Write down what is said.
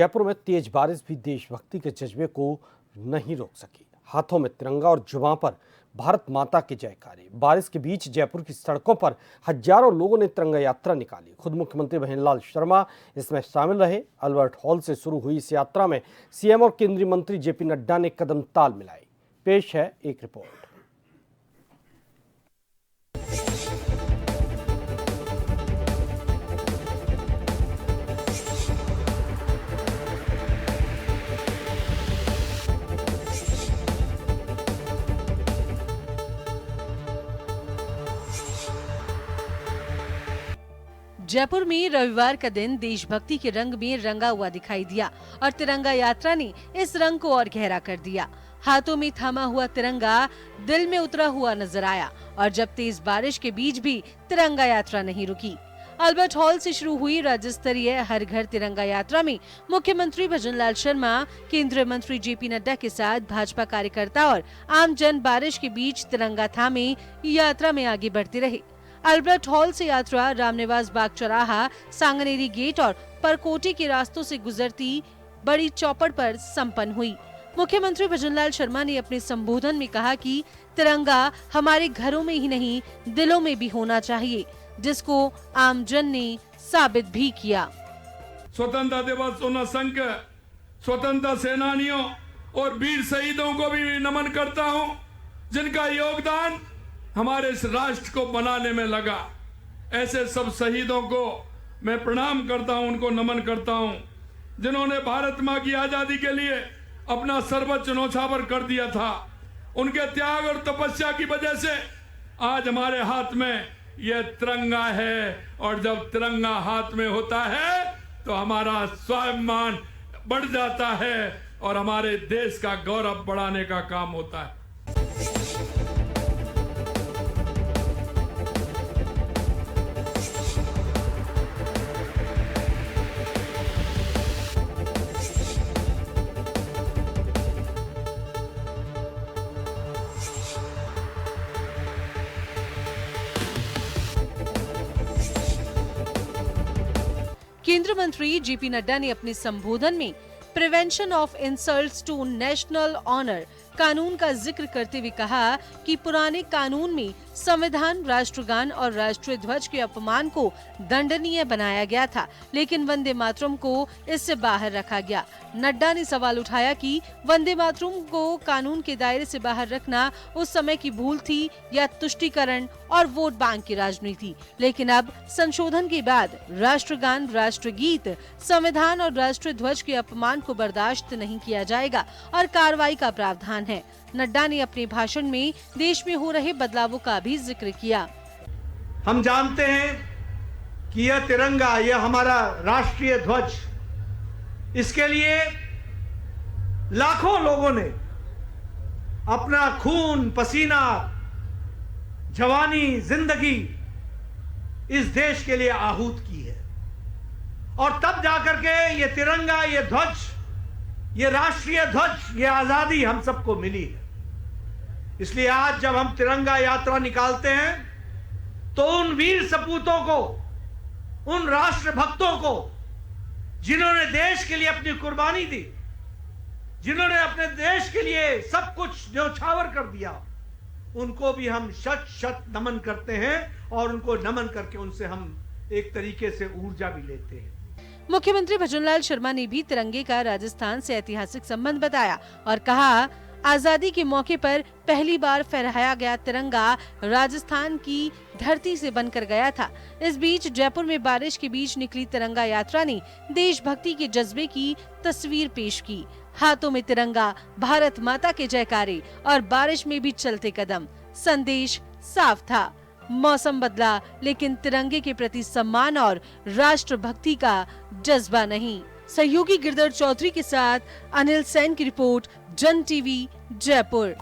जयपुर में तेज बारिश भी देशभक्ति के जज्बे को नहीं रोक सकी। हाथों में तिरंगा और जुबां पर भारत माता के जयकारे। बारिश के बीच जयपुर की सड़कों पर हजारों लोगों ने तिरंगा यात्रा निकाली। खुद मुख्यमंत्री भजनलाल शर्मा इसमें शामिल रहे। अल्बर्ट हॉल से शुरू हुई इस यात्रा में सीएम और केंद्रीय मंत्री जेपी नड्डा ने कदम ताल मिलाए। पेश है एक रिपोर्ट। जयपुर में रविवार का दिन देशभक्ति के रंग में रंगा हुआ दिखाई दिया और तिरंगा यात्रा ने इस रंग को और गहरा कर दिया। हाथों में थामा हुआ तिरंगा दिल में उतरा हुआ नजर आया और जब तेज बारिश के बीच भी तिरंगा यात्रा नहीं रुकी। अल्बर्ट हॉल से शुरू हुई राज्य स्तरीय हर घर तिरंगा यात्रा में मुख्यमंत्री भजनलाल शर्मा, केंद्रीय मंत्री जेपी नड्डा के साथ भाजपा कार्यकर्ता और आम जन बारिश के बीच तिरंगा थामे यात्रा में आगे बढ़ते रहे। अल्बर्ट हॉल से यात्रा रामनिवास बाग चौराहा, सांगनेरी गेट और परकोटी के रास्तों से गुजरती बड़ी चौपड़ पर संपन्न हुई। मुख्यमंत्री भजनलाल शर्मा ने अपने संबोधन में कहा कि तिरंगा हमारे घरों में ही नहीं, दिलों में भी होना चाहिए, जिसको आमजन ने साबित भी किया। स्वतंत्रता दिवस उन असंख्य स्वतंत्रता सेनानियों और वीर शहीदों को भी नमन करता हूं, जिनका योगदान हमारे इस राष्ट्र को बनाने में लगा। ऐसे सब शहीदों को मैं प्रणाम करता हूं, उनको नमन करता हूं, जिन्होंने भारत मां की आजादी के लिए अपना सर्वोच्च न्योछावर कर दिया था। उनके त्याग और तपस्या की वजह से आज हमारे हाथ में यह तिरंगा है, और जब तिरंगा हाथ में होता है तो हमारा स्वाभिमान बढ़ जाता है और हमारे देश का गौरव बढ़ाने का काम होता है। केंद्रीय मंत्री जेपी नड्डा ने अपने संबोधन में prevention of insults to national honour कानून का जिक्र करते हुए कहा कि पुराने कानून में संविधान, राष्ट्रगान और राष्ट्रीय ध्वज के अपमान को दंडनीय बनाया गया था, लेकिन वंदे मातरम को इससे बाहर रखा गया। नड्डा ने सवाल उठाया कि वंदे मातरम को कानून के दायरे से बाहर रखना उस समय की भूल थी या तुष्टीकरण और वोट बैंक की राजनीति, लेकिन अब संशोधन के बाद राष्ट्रगान, राष्ट्रगीत, संविधान और राष्ट्रीय ध्वज के अपमान को बर्दाश्त नहीं किया जाएगा और कार्रवाई का प्रावधान है। नड्डा ने अपने भाषण में देश में हो रहे बदलावों का भी जिक्र किया। हम जानते हैं कि यह तिरंगा, यह हमारा राष्ट्रीय ध्वज, इसके लिए लाखों लोगों ने अपना खून, पसीना, जवानी, जिंदगी इस देश के लिए आहूत की है, और तब जाकर के ये तिरंगा, ये ध्वज, ये राष्ट्रीय ध्वज, ये आजादी हम सबको मिली है। इसलिए आज जब हम तिरंगा यात्रा निकालते हैं तो उन वीर सपूतों को, उन राष्ट्र भक्तों को, जिन्होंने देश के लिए अपनी कुर्बानी दी, जिन्होंने अपने देश के लिए सब कुछ न्योछावर कर दिया, उनको भी हम शत शत नमन करते हैं और उनको नमन करके उनसे हम एक तरीके से ऊर्जा भी लेते हैं। मुख्यमंत्री भजनलाल शर्मा ने भी तिरंगे का राजस्थान से ऐतिहासिक संबंध बताया और कहा, आजादी के मौके पर पहली बार फहराया गया तिरंगा राजस्थान की धरती से बनकर गया था। इस बीच जयपुर में बारिश के बीच निकली तिरंगा यात्रा ने देशभक्ति के जज्बे की तस्वीर पेश की। हाथों में तिरंगा, भारत माता के जयकारे और बारिश में भी चलते कदम। संदेश साफ था, मौसम बदला लेकिन तिरंगे के प्रति सम्मान और राष्ट्रभक्ति का जज्बा नहीं। सहयोगी गिरधर चौधरी के साथ अनिल सेन की रिपोर्ट, जन टीवी, जयपुर।